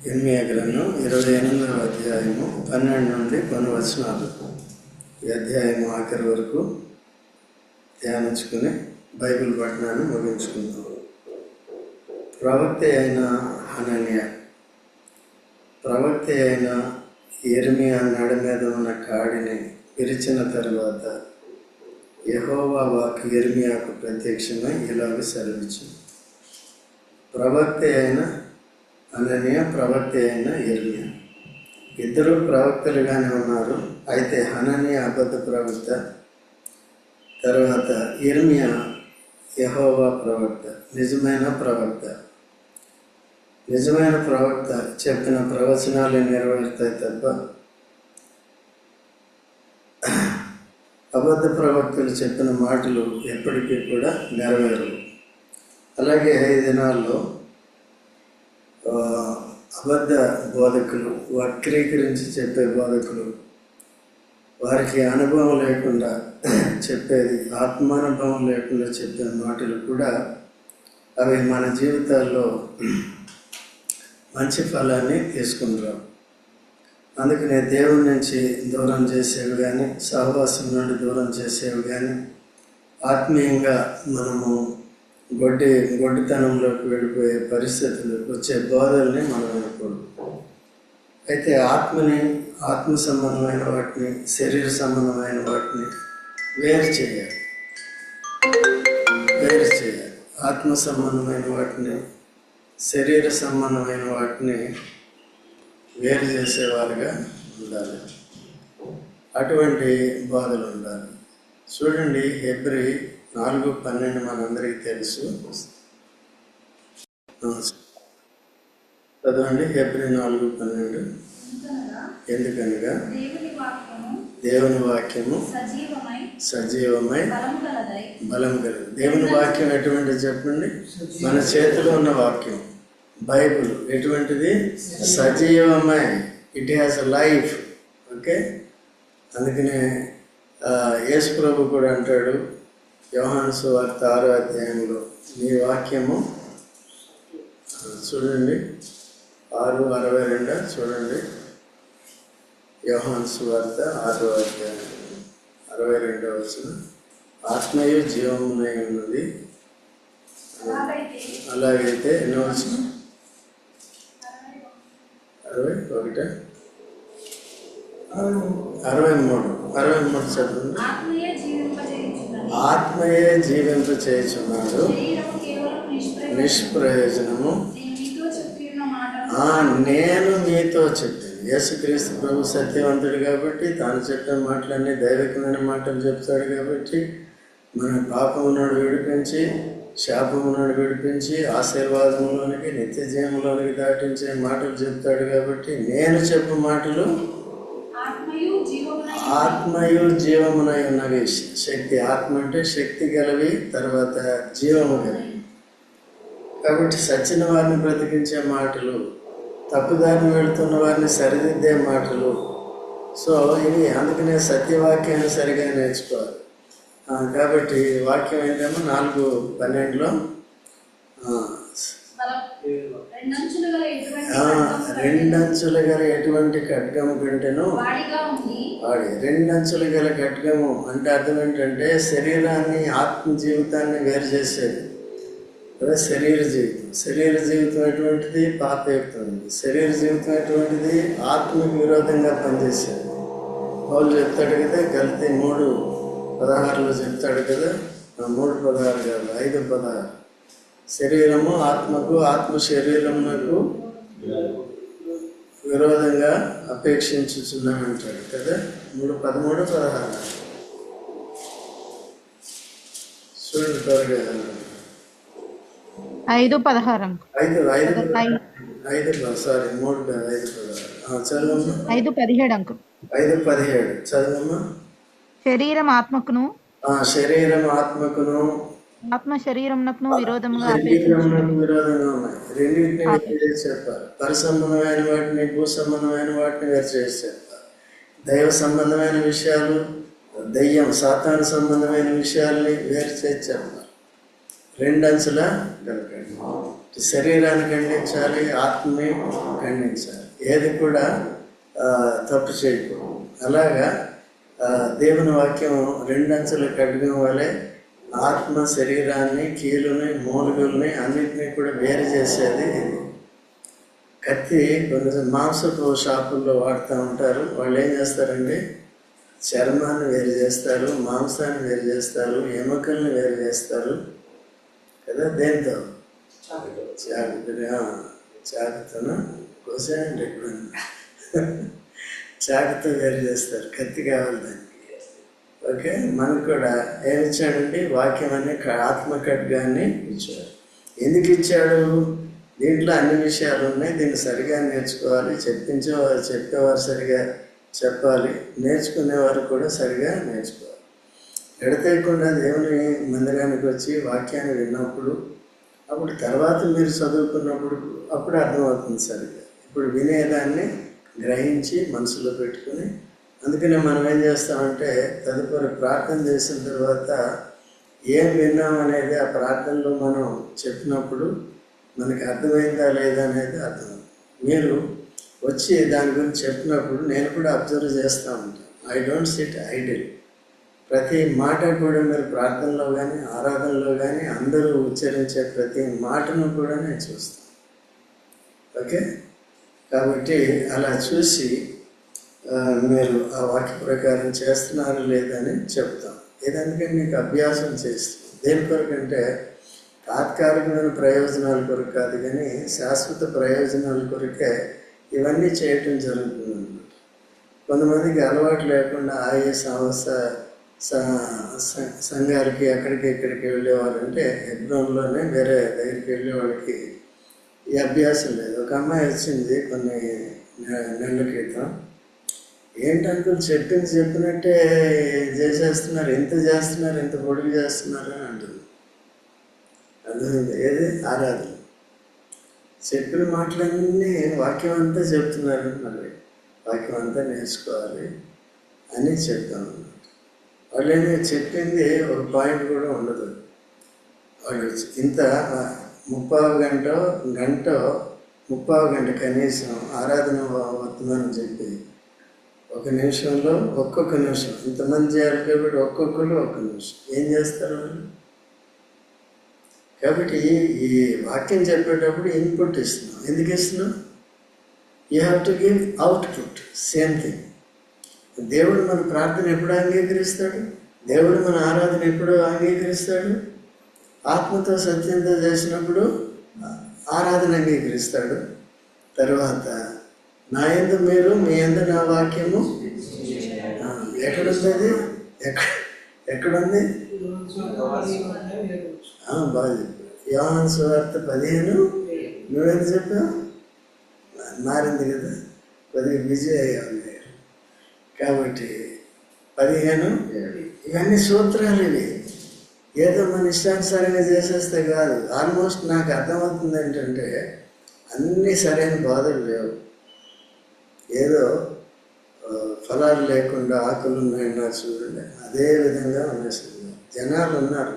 ఇర్మీయా గ్రంథం 28వ అధ్యాయము 12 నుండి కొన్ని వచనాలు. ఈ అధ్యాయము ఆఖరి వరకు ధ్యానించుకుని బైబిల్ పఠనాన్ని ముగించుకుందాం. ప్రవక్త అయిన హనన్యా, ప్రవక్త అయిన ఇర్మీయా నడ మీద ఉన్న కాడిని విరిచిన తరువాత యెహోవా వాక్కు ఇర్మీయాకు ప్రత్యక్షమై ఇలాగ సెలవిచ్చింది. ప్రవక్త అయిన హనన్యా, ప్రవక్త అయిన ఇర్మీయా ఇద్దరు ప్రవక్తలుగానే ఉన్నారు. అయితే హనన్యా అబద్ధ ప్రవక్త, తర్వాత ఇర్మీయా యెహోవా ప్రవక్త, నిజమైన ప్రవక్త. నిజమైన ప్రవక్త చెప్పిన ప్రవచనాలు నెరవేరుతాయి తప్ప అబద్ధ ప్రవక్తలు చెప్పిన మాటలు ఎప్పటికీ కూడా నెరవేరవు. అలాగే ఈ దినాల్లో అబద్ధ బోధకులు, వక్రీకరించి చెప్పే బోధకులు, వారికి అనుభవం లేకుండా చెప్పేది, ఆత్మానుభవం లేకుండా చెప్పే మాటలు కూడా అవి మన జీవితాల్లో మంచి ఫలాన్ని తీసుకుంటాం. అందుకనే దేవుడి నుంచి దూరం చేసేవి కానీ, సహవాసం నుండి దూరం చేసేవి కానీ, ఆత్మీయంగా మనము గొడ్డితనంలోకి వెళ్ళిపోయే పరిస్థితులు వచ్చే బోధల్ని మనం వినకూడదు. అయితే ఆత్మ సంబంధమైన వాటిని, శరీర సంబంధమైన వాటిని వేరు చేయాలి. ఆత్మ సంబంధమైన వాటిని, శరీర సంబంధమైన వాటిని వేరు చేసేవారుగా ఉండాలి. అటువంటి బాధలు ఉండాలి. చూడండి, హెబ్రీ 4:12 మనందరికీ తెలుసు. చదవండి, హెబ్రీ 4:12. ఎందుకనగా దేవుని వాక్యము సజీవమై బలం కలదు. దేవుని వాక్యం ఎటువంటిది చెప్పండి? మన చేతిలో ఉన్న వాక్యం బైబిల్ ఎటువంటిది? సజీవమై. It has a life. Okay, అందుకనే యేసు ప్రభు కూడా అంటాడు యోహాను సువార్త 6వ అధ్యాయంలో, నీ వాక్యము, చూడండి 6:62 చూడండి, యోహాను సువార్త 6వ అధ్యాయం 62వ వచనం, ఆత్మయు జీవమునై ఉన్నది. అలాగైతే ఎన్నో వచనం? 63 చదవండి. ఆత్మయే జీవింప చేయుచున్నాడు, నిష్ప్రయోజనము. నేను మీతో చెప్పాను. యేసుక్రీస్తు ప్రభు సత్యవంతుడు కాబట్టి తాను చెప్పిన మాటలన్నీ దైవికమైన మాటలు చెప్తాడు కాబట్టి మన పాపమును విడిపించి, శాపమును విడిపించి, ఆశీర్వాదంలోనికి, నిత్య జీవంలోనికి దాటించే మాటలు చెప్తాడు కాబట్టి నేను చెప్పు మాటలు ఆత్మయు జీవమునై ఉన్నవి. శక్తి, ఆత్మ అంటే శక్తి గలవి, తర్వాత జీవము గలవి. కాబట్టి సచ్చిన వారిని బ్రతికించే మాటలు, తప్పుదారిని వెళుతున్న వారిని సరిదిద్దే మాటలు. సో ఇవి, అందుకనే సత్యవాక్యాన్ని సరిగా నేర్చుకోవాలి. కాబట్టి వాక్యం ఏంటేమో 4:12లో రెండంచులు గల ఎటువంటి ఖడ్గము కంటేను వాడి. రెండంచులు గల ఖడ్గము అంటే అర్థం ఏంటంటే శరీరాన్ని, ఆత్మ జీవితాన్ని వేరు చేసేది. అదే శరీర జీవితం ఎటువంటిది? పాపయుక్తమైనది. శరీర జీవితం ఎటువంటిది? ఆత్మకు విరోధంగా పనిచేసేది. పౌలు చెప్తాడు కదా, గల్తీ 3:16లో చెప్తాడు కదా, 3:16 కాదు, 5:16. శరీరము ఆత్మకు, ఆత్మ శరీరమునకు విరోధంగా అపేక్షించుచున్నామంటాడు కదా, 3:13-16. చూడండి త్వరగా. 5:16 చదవమ్మా. 5:17 చదవమ్మా. శరీరం ఆత్మకును, ఆత్మ శరీరమునకును విరోధంగా ఉన్నాయి. రెండింటిని వేరు చేసి చెప్పాలి. పరిసంబంధమైన వాటిని, భూ సంబంధమైన వాటిని వేరు చేసి చెప్పాలి. దైవ సంబంధమైన విషయాలు, దయ్యం సాతాను సంబంధమైన విషయాల్ని వేరు చేసి చెప్పాలి. రెండంచుల గలకండి. శరీరాన్ని ఖండించాలి, ఆత్మని ఖండించాలి. ఏది కూడా తప్పు చేయకూడదు. అలాగా దేవుని వాక్యం రెండంచెల ఖడ్గం వలె ఆత్మ శరీరాన్ని, కీలుని, మూలుగుల్ని అన్నింటినీ కూడా వేరు చేసేది ఇది. కత్తి కొన్ని మాంసపు షాపుల్లో వాడుతూ ఉంటారు. వాళ్ళు ఏం చేస్తారంటే చర్మాన్ని వేరు చేస్తారు, మాంసాన్ని వేరు చేస్తారు, ఎముకల్ని వేరు చేస్తారు కదా. దేంతో? చాకుతోన కోసేయండి ఇప్పుడు చాకుతో వేరు చేస్తారు. కత్తి కావాలి దానికి. ఓకే, మనకు కూడా ఏమిచ్చాడండి? వాక్యం అనే ఆత్మ ఖడ్గాన్ని ఇచ్చాడు. ఎందుకు ఇచ్చాడు? దీంట్లో అన్ని విషయాలు ఉన్నాయి. దీన్ని సరిగా నేర్చుకోవాలి. చెప్పేవారు సరిగా చెప్పాలి, నేర్చుకునేవారు కూడా సరిగా నేర్చుకోవాలి. ఎడతెగకుండా దేవుని మందిరానికి వచ్చి వాక్యాన్ని విన్నప్పుడు, అప్పుడు తర్వాత మీరు చదువుకున్నప్పుడు అప్పుడు అర్థమవుతుంది సరిగా. ఇప్పుడు వినేదాన్ని గ్రహించి మనసులో పెట్టుకుని, అందుకనే మనం ఏం చేస్తామంటే తదుపరి ప్రార్థన చేసిన తర్వాత ఏం విన్నామనేది ఆ ప్రార్థనలో మనం చెప్పినప్పుడు మనకి అర్థమైందా లేదా అనేది అర్థం. మీరు వచ్చి దాని గురించి చెప్పినప్పుడు నేను కూడా అబ్జర్వ్ చేస్తూ ఉంటాను. I don't sit idle. ప్రతి మాట కూడా మీరు ప్రార్థనలో కానీ ఆరాధనలో కానీ అందరూ ఉచ్చరించే ప్రతి మాటను కూడా నేను చూస్తాను. ఓకే, కాబట్టి అలా చూసి మీరు ఆ వాక్య ప్రకారం చేస్తున్నారు లేదని చెప్తాం. ఏదంటే మీకు అభ్యాసం చేస్తాం. దేని కొరకంటే తాత్కాలికమైన ప్రయోజనాల కొరకు కాదు, కానీ శాశ్వత ప్రయోజనాల కొరకే ఇవన్నీ చేయటం జరుగుతుంది అన్నమాట. కొంతమందికి అలవాటు లేకుండా ఆయే సంఘాలకి అక్కడికి ఇక్కడికి వెళ్ళేవారంటే హెబ్రోన్లోనే వేరే దగ్గరికి వెళ్ళేవాడికి ఈ అభ్యాసం లేదు. ఒక అమ్మాయి వచ్చింది కొన్ని నెలల క్రితం. ఏంటంటే చెప్పినట్టే చేసేస్తున్నారు, ఎంత చేస్తున్నారు, ఎంత పొడుగు చేస్తున్నారు అని అంటుంది. అర్థమైంది? ఏది? ఆరాధన. చెప్పిన మాటలన్నీ వాక్యం అంతా చెప్తున్నారు. మళ్ళీ వాక్యం అంతా నేర్చుకోవాలి అని చెప్తాను అన్నమాట. వాళ్ళు ఏదో చెప్పింది ఒక పాయింట్ కూడా ఉండదు. వాళ్ళు ఇంత 30 గంట కనీసం ఆరాధన వర్తమానం చెప్పి ఒక నిమిషంలో ఒక్కొక్క నిమిషం ఇంతమంది చేయాలి కాబట్టి ఒక్కొక్కరు ఒక్క నిమిషం ఏం చేస్తారు వాళ్ళు? కాబట్టి ఈ వాక్యం చెప్పేటప్పుడు ఇన్పుట్ ఇస్తున్నాం. ఎందుకు ఇస్తున్నాం? You have to give output. Same thing. దేవుడు మన ప్రార్థన ఎప్పుడు అంగీకరిస్తాడు? దేవుడు మన ఆరాధన ఎప్పుడు అంగీకరిస్తాడు? ఆత్మతో సత్యంతో చేసినప్పుడు ఆరాధన అంగీకరిస్తాడు. తర్వాత నా యందు మీరు, మీ యందు నా వాక్యము. ఎక్కడుంది అది? ఎక్కడుంది? బాగా చెప్పావు. యోహాను సువార్త 15 నువ్వెంత చెప్పావు? మారింది కదా, కొద్దిగా బిజీ అయ్యావు. కాబట్టి 15 ఇవన్నీ సూత్రాలు. ఇవి ఏదో మన ఇష్టానుసారంగా చేసేస్తే కాదు. ఆల్మోస్ట్ నాకు అర్థమవుతుంది ఏంటంటే అన్నీ సరైన బాధలు లేవు. ఏదో ఫలాలు లేకుండా ఆకులు ఉన్నాయన్నారు చూడండి, అదే విధంగా ఉన్నాయి. జనాలు ఉన్నారు,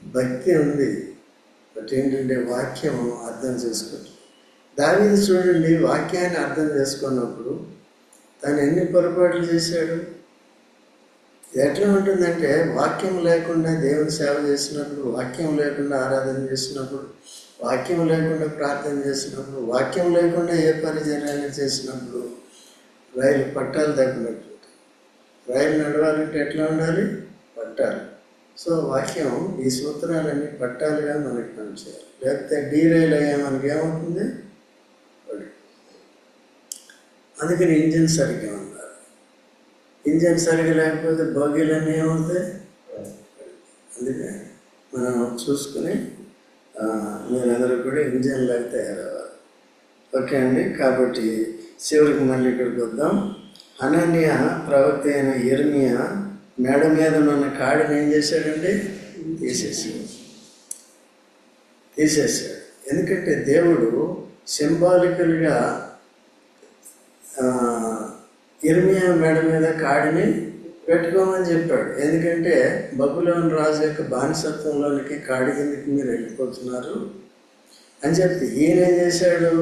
భక్తి ఉంది, బట్ ఏంటంటే వాక్యం అర్థం చేసుకుంటారు. దావీదు చూడండి, వాక్యాన్ని అర్థం చేసుకున్నప్పుడు తను ఎన్ని పొరపాట్లు చేశాడు. ఎట్లా ఉంటుందంటే వాక్యం లేకుండా దేవుని సేవ చేసినప్పుడు, వాక్యం లేకుండా ఆరాధన చేసినప్పుడు, వాక్యం లేకుండా ప్రార్థన చేసినప్పుడు, వాక్యం లేకుండా ఏ పరిచర్యలు చేసినప్పుడు రైలు పట్టాలు తగ్గినట్టు. రైలు నడవాలంటే ఎట్లా ఉండాలి? పట్టాలి. సో వాక్యం ఈ సూత్రాలన్నీ పట్టాలుగా మనకి పనిచేయాలి. లేకపోతే డీ రైలు అయ్యా మనకి ఏమవుతుంది? అందుకని ఇంజిన్ సరిగ్గా ఉండాలి. ఇంజిన్ సరిగ్గా లేకపోతే బోగీలన్నీ ఏమవుతాయి? అందుకే మనం చూసుకుని మీరందరూ కూడా ఇంజిన్లాగా తయారవ్వాలి. ఓకే అండి. కాబట్టి చివరికి మళ్ళీ ఇక్కడికి వద్దాం. హనన్య ప్రవక్త అయిన యిర్మీయా మేడ మీద ఉన్న కాడిని ఏం చేశాడండి? తీసేశాడు. ఎందుకంటే దేవుడు సింబాలికల్గా యిర్మీయా మేడ మీద కాడిని పెట్టుకోమని చెప్పాడు. ఎందుకంటే బబులోను రాజు యొక్క బానిసత్వంలోనికి కాడి కిందకి మీరు వెళ్ళిపోతున్నారు. అని చెప్తే ఈయన ఏం చేశాడు,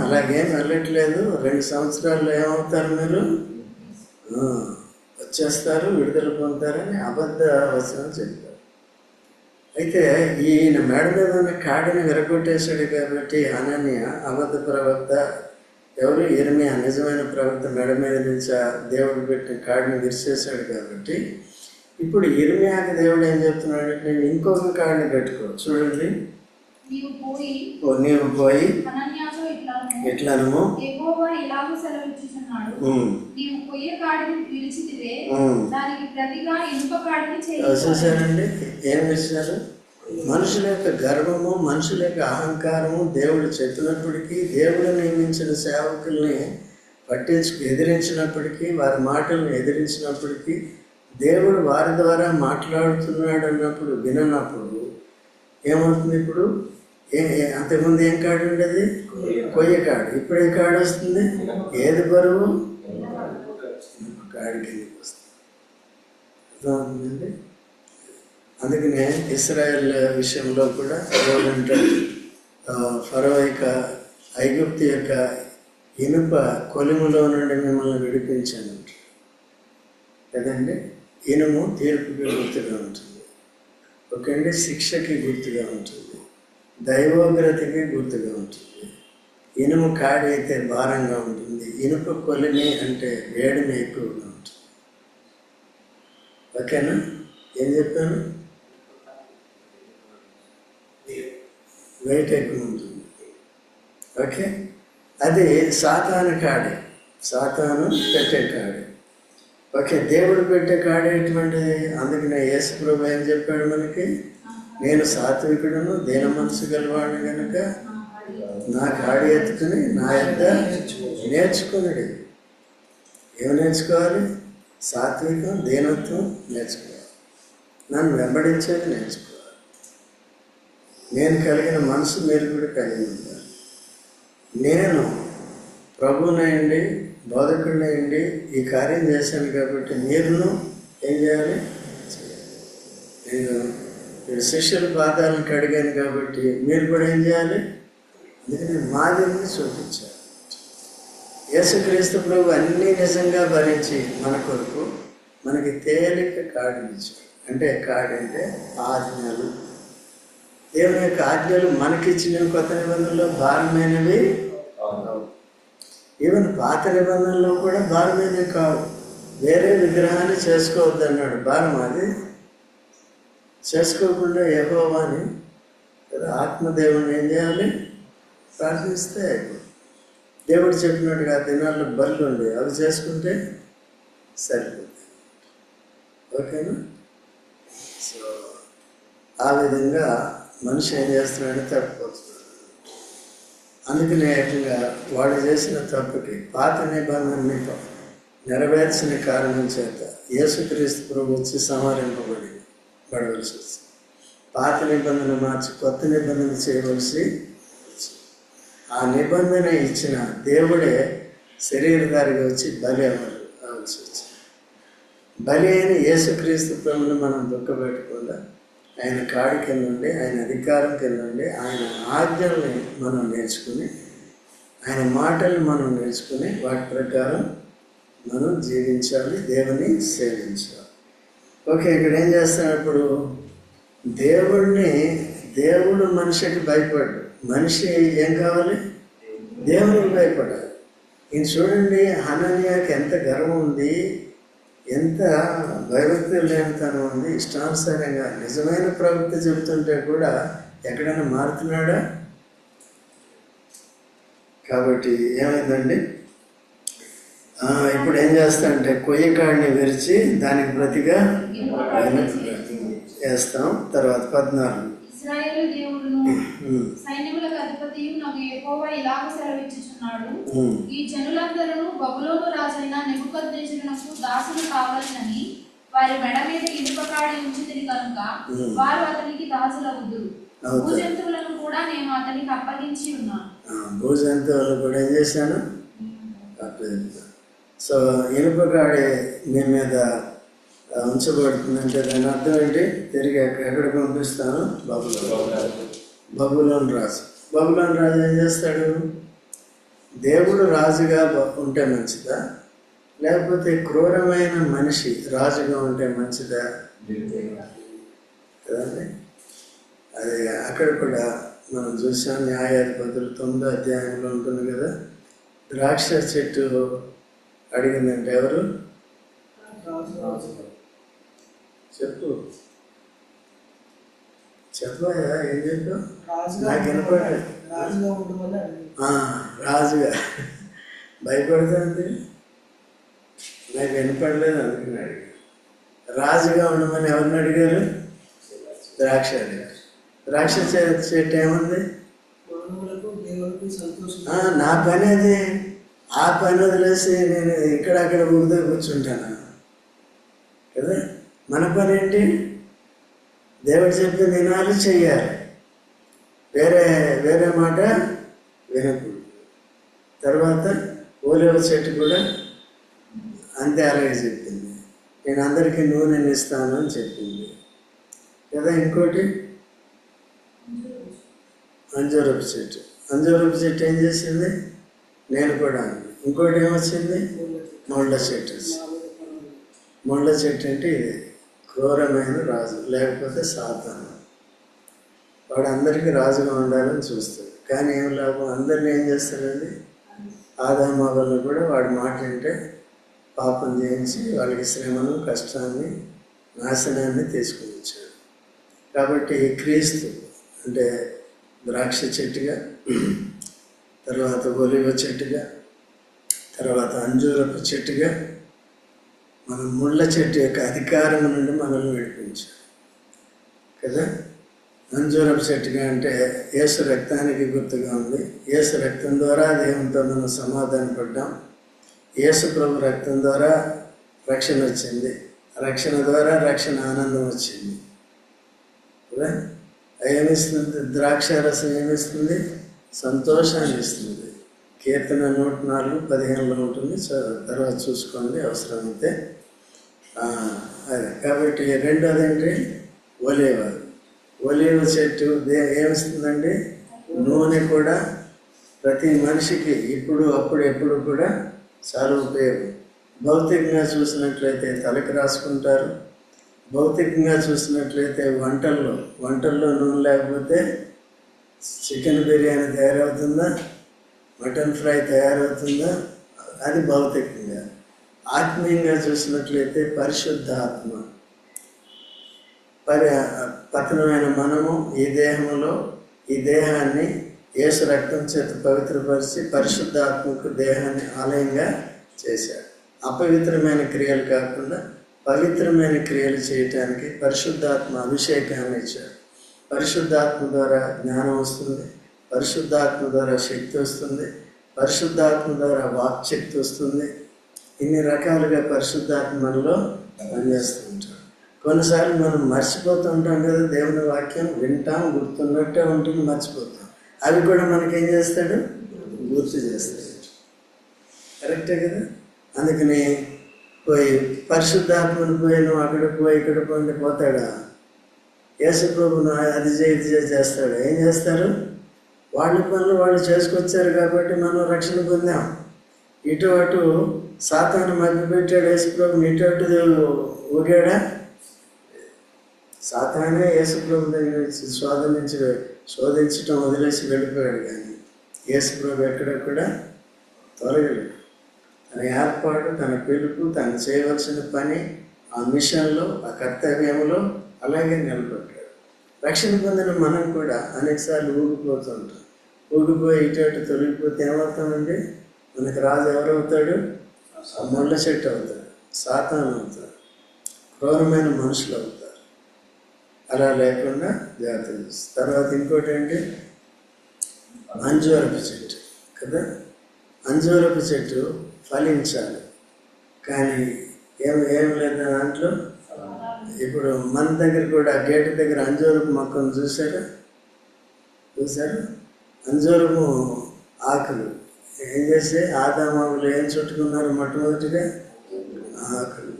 అలాగేం వెళ్ళట్లేదు, 2 సంవత్సరాల్లో ఏమవుతారు మీరు, వచ్చేస్తారు, విడుదల పొందుతారని అబద్ధ వచనం చెప్పారు. అయితే ఈయన మెడ మీద ఉన్న కాడిని విరగొట్టేశాడు కాబట్టి హనన్య అబద్ధ ప్రవక్త, ఎవరు ఇర్మియా నిజమైన ప్రవక్త మెడ మీద నుంచి దేవుడు పెట్టిన కాడిని విరిచేశాడు కాబట్టి ఇప్పుడు ఇర్మియాకి దేవుడు ఏం చెప్తున్నాడు, నేను ఇంకొక కాడిని కట్టుకో. చూడండి, నీవు పోయి ఇట్లను చూసారండి ఏం విషయాలు. మనుషుల యొక్క గర్వము, మనుషుల యొక్క అహంకారము దేవుడు చెప్పినప్పటికీ, దేవుడు నియమించిన సేవకుల్ని ఎదిరించినప్పటికీ, వారి మాటలను ఎదిరించినప్పటికీ, దేవుడు వారి ద్వారా మాట్లాడుతున్నాడు అన్నప్పుడు విననప్పుడు ఏమవుతుంది, ఇప్పుడు అంతకుముందు ఏం కాడు ఉండేది, కొయ్య కాడు. ఇప్పుడు ఏ కాడు వస్తుంది, ఏది బరువు కాడి కిందకి వస్తుంది. అర్థమవుతుందండి. అందుకనే ఇశ్రాయేల్ విషయంలో కూడా ఏమంటే ఫరో యొక్క ఐగుప్తు యొక్క ఇనుప కొలిములో నుండి మిమ్మల్ని విడిపించాను కదండి. ఇనుము తీర్పుకి గుర్తుగా ఉంటుంది, ఓకే అండి, శిక్షకి గుర్తుగా ఉంటుంది, దైవోగ్రతకి గుర్తుగా ఉంటుంది. ఇనుము కాడి అయితే భారంగా ఉంటుంది, ఇనుప కొలిమి అంటే వేడిని ఎక్కువగా ఉంటుంది. ఓకేనా, ఏం చెప్పాను, వెయిట్ ఎక్కువ ఉంటుంది. ఓకే, అది సాతాను కాడే, సాతాను పెట్టే కాడే. ఓకే, దేవుడు పెట్టే కాడే ఎటువంటిది. అందుకనే యేసు ప్రభువు ఏం చెప్పాడు మనకి, నేను సాత్వికుడును దీన మనసు గలవాడిని కనుక నా కాడి ఎత్తుకుని నా యొద్ద నేర్చుకున్నాడు. ఏమి నేర్చుకోవాలి, సాత్వికం దీనత్వం నేర్చుకోవాలి, నన్ను వెంబడించేది నేర్చుకోవాలి. నేను కలిగిన మనసు మీరు కూడా కలిగి ఉండాలి. నేను ప్రభువునయండి, బోధకుడినయండి, ఈ కార్యం చేశాను కాబట్టి మీరును ఏం చేయాలి, నేను శిష్యుల పాదాలను కడిగాను కాబట్టి మీరు కూడా ఏం చేయాలి, అందుకని మాదిరిని చూపించాలి. యేసుక్రీస్తు ప్రభు అన్నీ నిజంగా భరించి మన కొరకు మనకి తేలిక కాడినిచ్చాడు. అంటే కాడంటే ఆజ్ఞలు, దేవుని యొక్క ఆజ్ఞలు మనకిచ్చినవి కొత్త నిబంధనలో భారమైనవి. ఈవెన్ పాత నిబంధనలో కూడా భారమైనవి కావు. వేరే విగ్రహాన్ని చేసుకోవద్దు అన్నాడు, భారం అది చేసుకోకుండా యెహోవాని కదా ఆత్మదేవుని ఏం చేయాలి, ప్రార్థిస్తే దేవుడు చెప్పినట్టుగా దినాల్లో బళ్ళు ఉండి అవి చేసుకుంటే సరిపోతుంది. ఓకేనా. సో ఆ విధంగా మనిషి ఏం చేస్తున్నాడో తప్పిపోతున్నాడు. అందుకనే ఏకంగా వాడు చేసిన తప్పుకి పాత నిబంధనని నెరవేర్చిన కారణం చేత యేసుక్రీస్తు ప్రభు వచ్చి సంహరింపబడవలసి వచ్చింది. పాత నిబంధన మార్చి కొత్త నిబంధన చేయవలసి, ఆ నిబంధన ఇచ్చిన దేవుడే శరీరధారిగా వచ్చి బలి అవ్వాల్సి వచ్చింది. బలి అయిన యేసుక్రీస్తు ప్రభువుని మనం దుఃఖపెట్టకుండా ఆయన కాడి కింద ఉండి, ఆయన అధికారం కింద ఉండి, ఆయన ఆజ్ఞల్ని మనం నేర్చుకుని, ఆయన మాటల్ని మనం నేర్చుకుని వాటి ప్రకారం మనం జీవించాలి, దేవుని సేవించాలి. ఓకే, ఇక్కడ ఏం చేస్తున్నప్పుడు దేవుడు మనిషికి భయపడ్డు. మనిషి ఏం కావాలి, దేవునికి భయపడాలి. ఇది చూడండి, హనన్యాకి ఎంత గర్వం ఉంది, ఎంత భయభక్తి లేనితనం ఉంది. ఇష్టానుసారంగా నిజమైన ప్రవక్త చెబుతుంటే కూడా ఎక్కడైనా మారుతున్నాడా? కాబట్టి ఏమైందండి, ఇప్పుడు ఏం చేస్తామంటే కొయ్యకాడిని విరిచి దానికి ప్రతిగా వేస్తాం. తర్వాత 14 ఇశ్రాయేలు దేవుడును సైన్యములకు అధిపతియు నాకు యెహోవా ఇలాగ సెలవిచ్చుచున్నాడు, ఈ జనులందరూ బబులోను రాజైన నెబుకద్నెజరునకు దాసులు కావాలని వారి మెడ మీద ఇనుప కాడి ఉంచితిని కనుక వారు అతనికి దాసులవుదురు. భూజంతువులను కూడా నేను అతనికి అప్పగించి ఉన్నాను. భూజంతువులు కూడా ఏం చేశాను, సో ఇనుప కాడి మీ మీద ఉంచబడుతుందంటే దాని అర్థం ఏంటి, తిరిగి ఎక్కడ పంపిస్తాను, బబులోను రాజు. బబులోను రాజు ఏం చేస్తాడు? దేవుడు రాజుగా ఉంటే మంచిదా, లేకపోతే క్రూరమైన మనిషి రాజుగా ఉంటే మంచిదా కదండి? అది అక్కడ కూడా మనం చూసాం. న్యాయాధిపతులు 9వ అధ్యాయంలో ఉంటుంది కదా, ద్రాక్ష చెట్టు అడిగిందంటే ఎవరు చెప్పాయా? ఏం చెప్పు? నాకు వినపడలేదు. రాజుగా భయపడుతుంది, నాకు వినపడలేదు అనుకున్నాడు. రాజుగా ఉండమని ఎవరిని అడిగారు? ద్రాక్ష అడిగారు. ద్రాక్ష చెట్టు ఏముంది? నా పని అది. ఆ పని వదిలేసి నేను ఇక్కడక్కడ ఊరితో కూర్చుంటాను కదా. మన పని ఏంటి? దేవుడు చెప్పి వినాలి, చెయ్యాలి. వేరే మాట వినకూడదు. తర్వాత ఓలేవ చెట్టు కూడా అంతే అలాగే చెప్పింది. నేను అందరికీ నూనెని ఇస్తాను అని చెప్పింది కదా. ఇంకోటి అంజూరపు చెట్టు. అంజూరపు చెట్టు ఏం చేసింది? నేను కూడా అంది. ఇంకోటి ఏమొచ్చింది? మొండ చెట్టు వచ్చింది. మొండ చెట్టు అంటే ఇది క్రూరమైన రాజు, లేకపోతే సాతాను. వాడు అందరికీ రాజుగా ఉండాలని చూస్తాడు, కానీ ఏం లాభం? అందరినీ ఏం చేస్తాడండి? ఆదాము అవ్వలను కూడా వాడి మాట అంటే పాపం చేయించి వాళ్ళకి శ్రమను, కష్టాన్ని, నాశనాన్ని తీసుకుని వచ్చాడు. కాబట్టి క్రీస్తు అంటే ద్రాక్ష చెట్టుగా, తర్వాత ఒలివ చెట్టుగా, తర్వాత అంజూరపు చెట్టుగా, మన ముళ్ళ చెట్టు యొక్క అధికారం నుండి మనల్ని విడిపించాడు కదా. అంజూరపు చెట్టుగా అంటే యేసు రక్తానికి గుర్తుగా ఉంది. యేసు రక్తం ద్వారా దేవునితో మనం సమాధాన పడ్డాం. యేసు ప్రభు రక్తం ద్వారా రక్షణ వచ్చింది. రక్షణ ద్వారా రక్షణ ఆనందం వచ్చింది కదా. ఏమిస్తుంది? ద్రాక్ష రసం ఏమిస్తుంది? సంతోషాన్ని ఇస్తుంది. కీర్తన 104:15లో ఉంటుంది, తర్వాత చూసుకోండి అవసరమైతే. అదే కాబట్టి రెండోది ఏంటి? ఒలీవ చెట్టు ఏమిస్తుందండి? నూనె కూడా ప్రతి మనిషికి ఇప్పుడు అప్పుడు ఎప్పుడు కూడా చాలా ఉపయోగం. భౌతికంగా చూసినట్లయితే తలకు రాసుకుంటారు. భౌతికంగా చూసినట్లయితే వంటల్లో నూనె లేకపోతే చికెన్ బిర్యానీ తయారవుతుందా, మటన్ ఫ్రై తయారవుతుందా? అది భౌతికంగా. ఆత్మీయంగా చూసినట్లయితే పరిశుద్ధ ఆత్మ, పతనమైన మనము ఈ దేహాన్ని యేసు రక్తం చేత పవిత్రపరిచి పరిశుద్ధాత్మకు దేహాన్ని ఆలయంగా చేశాడు. అపవిత్రమైన క్రియలు కాకుండా పవిత్రమైన క్రియలు చేయటానికి పరిశుద్ధాత్మ అభిషేకాన్ని ఇచ్చాడు. పరిశుద్ధాత్మ ద్వారా జ్ఞానం వస్తుంది, పరిశుద్ధాత్మ ద్వారా శక్తి వస్తుంది, పరిశుద్ధాత్మ ద్వారా వాక్శక్తి వస్తుంది. ఇన్ని రకాలుగా పరిశుద్ధాత్మ మనలో పనిచేస్తూ ఉంటాడు. కొన్నిసార్లు మనం మర్చిపోతూ ఉంటాం కదా. దేవుని వాక్యం వింటాం, గుర్తున్నట్టే ఉంటుంది, మర్చిపోతాం. అవి కూడా మనకేం చేస్తాడు? గుర్తు చేస్తాడు. కరెక్టే కదా. అందుకని పరిశుద్ధాత్మను పోయి నువ్వు అక్కడ పోయి ఇక్కడ పోయి పోతాడా? యేసు ప్రభును అది చేస్తాడు. ఏం చేస్తారు? వాళ్ళ పనులు వాళ్ళు చేసుకొచ్చారు కాబట్టి మనం రక్షణ పొందాం. ఇటు అటు సాతాను మభ్యపెట్టాడు యేసు ప్రభుని, ఇటు అటు ఊగాడా? సాతానే యేసు ప్రభు దగ్గర శోధించటం వదిలేసి వెళ్ళిపోయాడు, కానీ యేసు ప్రభు ఎక్కడెక్కడ తొలగలేదు. తన ఏర్పాటు, తన పిలుపు, తను చేయవలసిన పని, ఆ మిషన్లో, ఆ కర్తవ్యంలో అలాగే నిలబడ్డాడు. రక్షణ పొందిన మనం కూడా అనేకసార్లు ఊగిపోతుంటాం. ఊగిపోయి ఇటు అటు తొలగిపోతే ఏమవుతామండి? మనకు రాజు ఎవరవుతాడు? ముళ్ళ చెట్టు అవుతాడు, సాతాను అవుతాడు, క్రూరమైన మనుషులు అవుతారు. అలా లేకుండా జాగ్రత్త చేస్తారు. తర్వాత ఇంకోటి ఏంటి? అంజూరపు చెట్టు కదా. అంజూరపు చెట్టు ఫలించాలి, కానీ ఏం లేదు దాంట్లో. ఇప్పుడు మన దగ్గర కూడా గేటు దగ్గర అంజూరపు మొక్కను చూసారు? అంజూరపు ఆకులు ఏం చేస్తే ఆదామావులు ఏం చుట్టుకున్నారు? మొట్టమొదటిగా ఆకులు.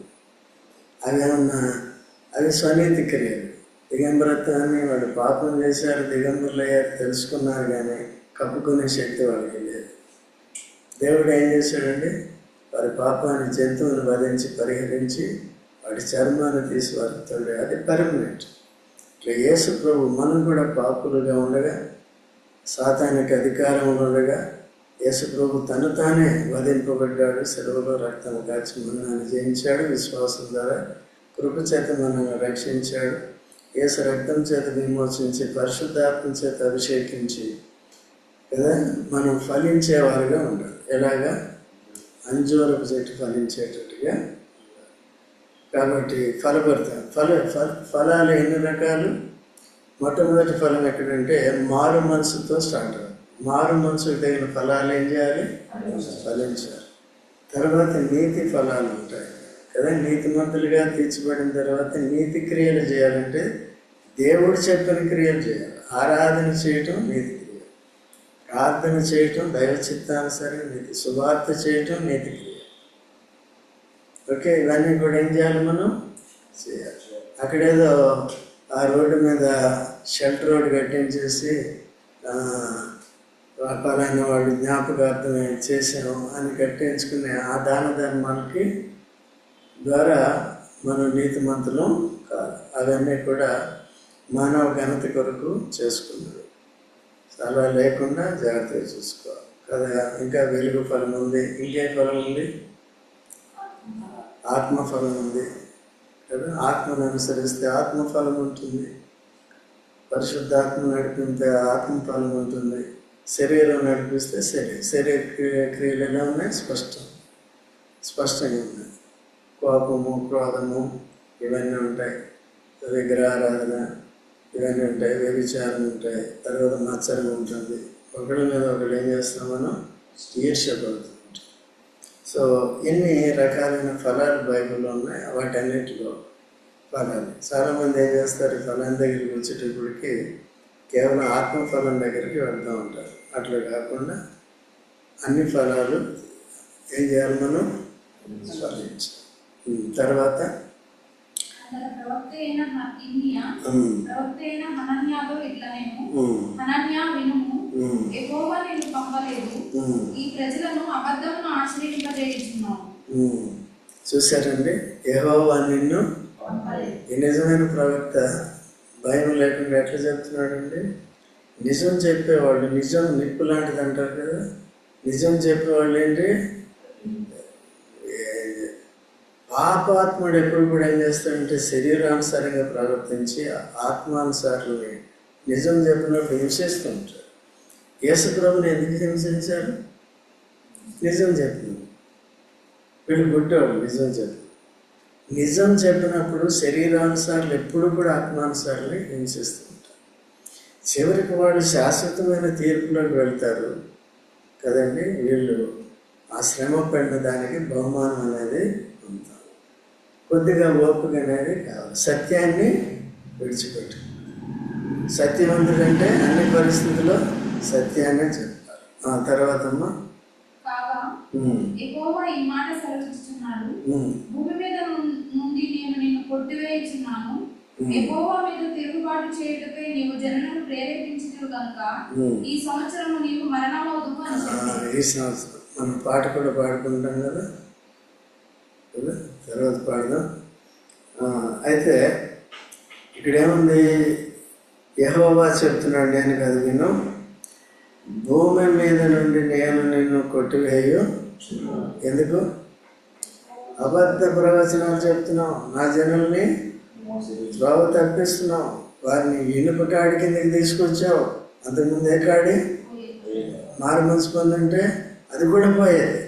అవి స్వనీతి క్రియలు. దిగంబరత్వాన్ని వాళ్ళు పాపం చేశారు, దిగంబరులు అయ్యారు, తెలుసుకున్నారు, కానీ కప్పుకునే శక్తి వాళ్ళకి లేదు. దేవుడు ఏం చేశాడండి? వారి పాపాన్ని జంతువుని వధించి పరిహరించి వాడి చర్మాన్ని తీసి వారుతాడు. అది పర్మనెంట్. ఇట్లా యేసు ప్రభు మనం కూడా పాపులుగా ఉండగా, సాతానికి అధికారంలో ఉండగా యేసు ప్రభు తను తానే వధింపబడ్డాడు. సెలవులో రక్తం కాచి మనల్ని జయించాడు. విశ్వాసం ద్వారా కృప చేత మనల్ని రక్షించాడు. యేసు రక్తం చేత విమోచించి పరిశుద్ధాత్మ చేత అభిషేకించి కదా మనం ఫలించేవారుగా ఉండాలి. ఎలాగా? అంజూరపు చెట్టు ఫలించేటట్టుగా. కాబట్టి ఫలభరితం ఫలాలు ఎన్ని రకాలు? మొట్టమొదటి ఫలం ఎక్కడంటే మారు మనసుతో స్టార్ట్ అవ్వాలి. మారు మనసుకు తగిన ఫలాలు ఏం చేయాలి? ఫలించాలి. తర్వాత నీతి ఫలాలు ఉంటాయి కదా. నీతిమంతులుగా తీర్చబడిన తర్వాత నీతి క్రియలు చేయాలంటే దేవుడు చెప్పిన క్రియలు చేయాలి. ఆరాధన చేయటం నీతి క్రియ, ప్రార్థన చేయటం దైవ చిత్తానుసారం నీతి, సువార్త చేయటం నీతి క్రియ. ఓకే, ఇవన్నీ కూడా ఏం చేయాలి? మనం చేయాలి. అక్కడేదో ఆ రోడ్డు మీద షెల్టర్ రోడ్ కట్టించేసి పలానా వాళ్ళు జ్ఞాపకార్థం చేసాము అని కట్టించుకునే ఆ దాన ధర్మాలకి ద్వారా మనం నీతిమంతులం కాదు. అవన్నీ కూడా మానవ ఘనత కొరకు చేసుకున్నాడు. అలా లేకుండా జాగ్రత్తగా చూసుకోవాలి కదా. ఇంకా వెలుగు ఫలం ఉంది, ఇంకే ఫలం ఉంది? ఆత్మఫలం ఉంది కదా. ఆత్మను అనుసరిస్తే ఆత్మఫలం ఉంటుంది, పరిశుద్ధాత్మ నడిపితే ఆత్మఫలం ఉంటుంది, శరీరం నడిపిస్తే శరీర క్రియలు ఎలా ఉన్నాయి? స్పష్టంగా ఉన్నాయి. కోపము, క్రోధము ఇవన్నీ ఉంటాయి, విగ్రహారాధన ఇవన్నీ ఉంటాయి, వ్యభిచారం ఉంటాయి, తర్వాత మత్సరం ఉంటుంది. ఒకళ్ళ మీద ఒకళ్ళు ఏం చేస్తాం? మనం ఈర్ష్యపడుతూ ఉంటాం. సో ఎన్ని రకాలైన ఫలాలు బైబిల్లో ఉన్నాయి. వాటన్నిటిలో ఫలాలు. చాలామంది ఏం చేస్తారు? ఫలం దగ్గరికి వచ్చేటప్పటికి కేవలం ఆత్మఫలం దగ్గరికి వెళ్తూ ఉంటారు. అట్లా కాకుండా అన్ని ఫలాలు ఏం చేయాలి? మనం ఫలించాలి. తర్వాత ప్రవక్త అయిన హనన్యాతో ఇట్లా నేను హనన్యా వినుము, యెహోవా నిన్ను పంపలేదు, ఈ ప్రజలను అబద్ధమును ఆశ్రయింపజేయుచున్నావు. చూశారండి, యెహోవా నిన్ను ఈ నిజమైన ప్రవక్త భయం లేకుండా ఎట్లా చెప్తున్నాడండి? నిజం చెప్పేవాళ్ళు, నిజం నిప్పు లాంటిది అంటారు కదా. నిజం చెప్పేవాళ్ళు ఏంటి? పాపాత్ముడు ఎప్పుడు కూడా ఏం చేస్తాడంటే శరీరానుసారంగా ప్రవర్తించి ఆత్మానుసారులని నిజం చెప్పినప్పుడు హింసిస్తూ ఉంటాడు. యేసు ప్రభుని ఎందుకు హింసించారు? నిజం చెప్పినాడు. వీళ్ళు గుడ్డవాడు. నిజం చెప్పినప్పుడు శరీరానుసారులు ఎప్పుడు కూడా ఆత్మానుసారులు హింసిస్తూ ఉంటారు. చివరికి వాళ్ళు శాశ్వతమైన తీర్పులోకి వెళ్తారు కదండి. వీళ్ళు ఆ శ్రమ పడిన దానికి బహుమానం అనేది పొందుతారు. కొద్దిగా ఓపిక అనేది కావాలి. సత్యాన్ని విడిచిపెట్టు. సత్యవంతుడంటే అన్ని పరిస్థితుల్లో సత్యాన్ని చెప్తారు. ఆ తర్వాత యెహోవా ఈ మాట సెలవిస్తున్నాడు, భూమి మీద నుండి నేను నిన్ను కొట్టివేయుచున్నాను. యెహోవా మీద తిరుగుబాటు చేయుటకై నీవు జనులను ప్రేరేపించినవు కనుక ఈ సంవత్సరం నీవు మరణమవుదువు అని చెప్పాడు. ఈ సంవత్సరం మనం పాట కూడా పాడుకుంటాం కదా, తర్వాత పాడదాం. అయితే ఇక్కడేముంది? యెహోవా చెప్తున్నాడు, నేను కాదు విను, భూమి మీద నుండి నేను నిన్ను కొట్టివేయు. ఎందుకు? అబద్ధ ప్రవచనాలు చెప్తున్నావు, నా జనుల్ని త్రోవ తప్పిస్తున్నావు, వారిని ఇనుప కాడి కిందకి తీసుకొచ్చావు. అంతకుముందు ఏ కాడి? మారు మనసు పొందంటే అది కూడా పోయేది,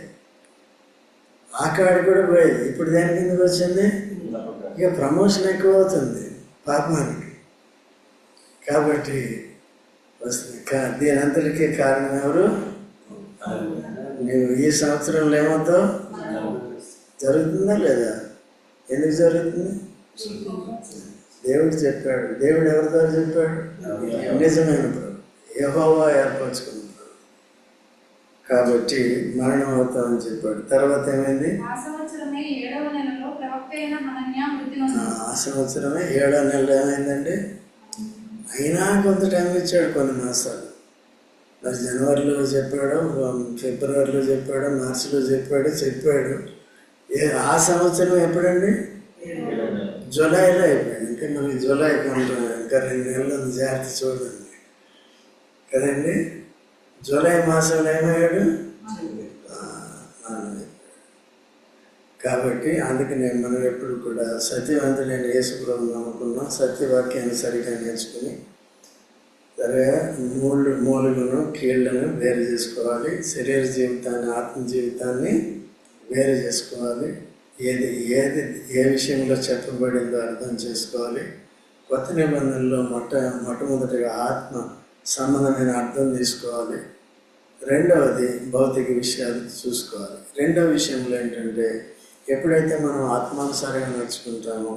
ఆ కాడి కూడా పోయేది. ఇప్పుడు దేని కిందకి వచ్చింది? ఇక ప్రమోషన్ ఎక్కువ అవుతుంది పాపానికి. కాబట్టి వస్తుంది. దీని అంతటికీ కారణం ఎవరు? నువ్వు ఈ సంవత్సరంలో ఏమవుతావు? జరుగుతుందా లేదా? ఎందుకు జరుగుతుంది? దేవుడు చెప్పాడు. దేవుడు ఎవరితో చెప్పాడు? నిజమైన ప్రభు, యెహోవా ఏర్పరచుకున్న ప్రభు. కాబట్టి మరణం అవుతామని చెప్పాడు. తర్వాత ఏమైంది? ఆ సంవత్సరమే 7వ నెలలో ప్రవక్త అయిన హనన్యా మృతి నొందెను. ఆ సంవత్సరమే 7వ నెలలో ఏమైందండి? అయినా కొంత టైం ఇచ్చాడు, కొన్ని మాసాలు. మరి జనవరిలో చెప్పాడు, ఫిబ్రవరిలో చెప్పాడు, మార్చిలో చెప్పాడు. ఆ సంవత్సరం ఎప్పుడండి? జూలైలో అయిపోయింది. ఇంకా మనకి జూలై ఇంకా 2 నెలలు జాగ్రత్త చూడండి కదండి. జూలై మాసంలో ఏమయ్యాడు? కాబట్టి అందుకనే మనం ఎప్పుడు కూడా సత్యవంతుడైన యేసు ప్రభువుని నమ్ముకున్నాం. సత్యవాక్యాన్ని సరిగా నేర్చుకుని సరే మూలుగును కీళ్లను వేరు చేసుకోవాలి. శరీర జీవితాన్ని, ఆత్మ జీవితాన్ని వేరు చేసుకోవాలి. ఏ విషయంలో చెప్పబడిందో అర్థం చేసుకోవాలి. కొత్త నిబంధనలో మొట్టమొదటిగా ఆత్మ సంబంధమైన అర్థం తీసుకోవాలి. రెండవది భౌతిక విషయాలు చూసుకోవాలి. రెండవ విషయంలో ఏంటంటే, ఎప్పుడైతే మనం ఆత్మానుసారంగా నడుచుకుంటామో,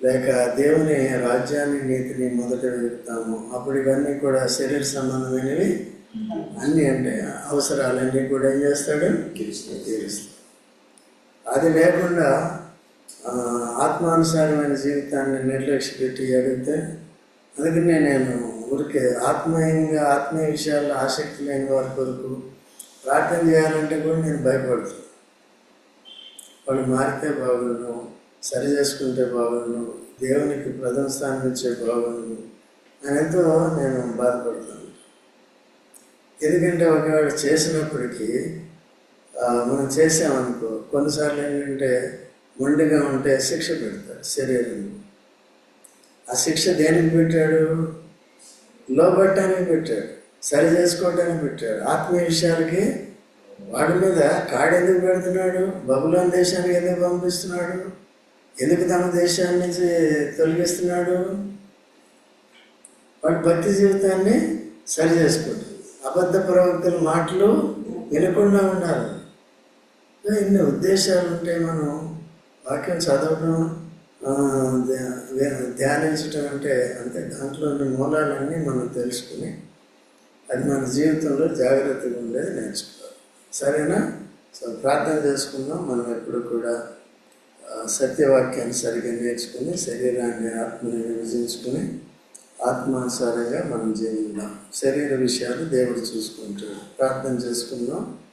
లేక దేవుని రాజ్యాన్ని, నీతిని మొదట వెతుకుతామో, అప్పుడు ఇవన్నీ కూడా శరీర సంబంధమైనవి అన్నీ, అంటే అవసరాలన్నీ కూడా ఏం చేస్తాడు? తీరుస్తాడు. అది లేకుండా ఆత్మానుసారమైన జీవితాన్ని నిర్లక్ష్య పెట్టి అడిగితే, అందుకనే నేను ఊరికే ఆత్మీయ విషయాల్లో ఆసక్తి లేని వారి కొరకు ప్రార్థన చేయాలంటే కూడా నేను భయపడుతున్నాను. వాళ్ళు మారితే బాగుండు, సరి చేసుకుంటే బాగుండు, దేవునికి ప్రథమ స్థానం ఇచ్చే బాగుండు అని ఎంతో నేను బాధపడుతాను. ఎందుకంటే ఒకవేళ చేసినప్పటికీ మనం చేసామనుకో, కొన్నిసార్లు ఏంటంటే మొండిగా ఉంటే శిక్ష పెడతాడు శరీరంలో. ఆ శిక్ష దేనికి పెట్టాడు? లోబట్టడానికి పెట్టాడు, సరి చేసుకోవటానికి పెట్టాడు. ఆత్మీయ విషయాలకి వాడి మీద కాడెందుకు పెడుతున్నాడు? బబులోను దేశానికి ఎందుకు పంపిస్తున్నాడు? ఎందుకు తమ దేశాన్ని నుంచి తొలగిస్తున్నాడు? వాడి భక్తి జీవితాన్ని సరి చేసుకుంటాడు. అబద్ధ ప్రవక్తల మాటలు వినకుండా ఉండాలి. ఇన్ని ఉద్దేశాలు ఉంటే మనం వాక్యం చదవడం, ధ్యానించటం అంటే అంతే. దాంట్లోని మూలాలన్నీ మనం తెలుసుకుని అది మన జీవితంలో జాగ్రత్తగా ఉండేది నేర్చుకోవాలి. సరేనా? సో ప్రార్థన చేసుకుందాం. మనం ఎప్పుడు కూడా సత్యవాక్యాన్ని సరిగ్గా నేర్చుకుని శరీరాన్ని, ఆత్మని విభజించుకుని ఆత్మానుసారంగా మనం జీవిద్దాం. శరీర విషయాలు దేవుడు చూసుకుంటాడు. ప్రార్థన చేసుకుందాం.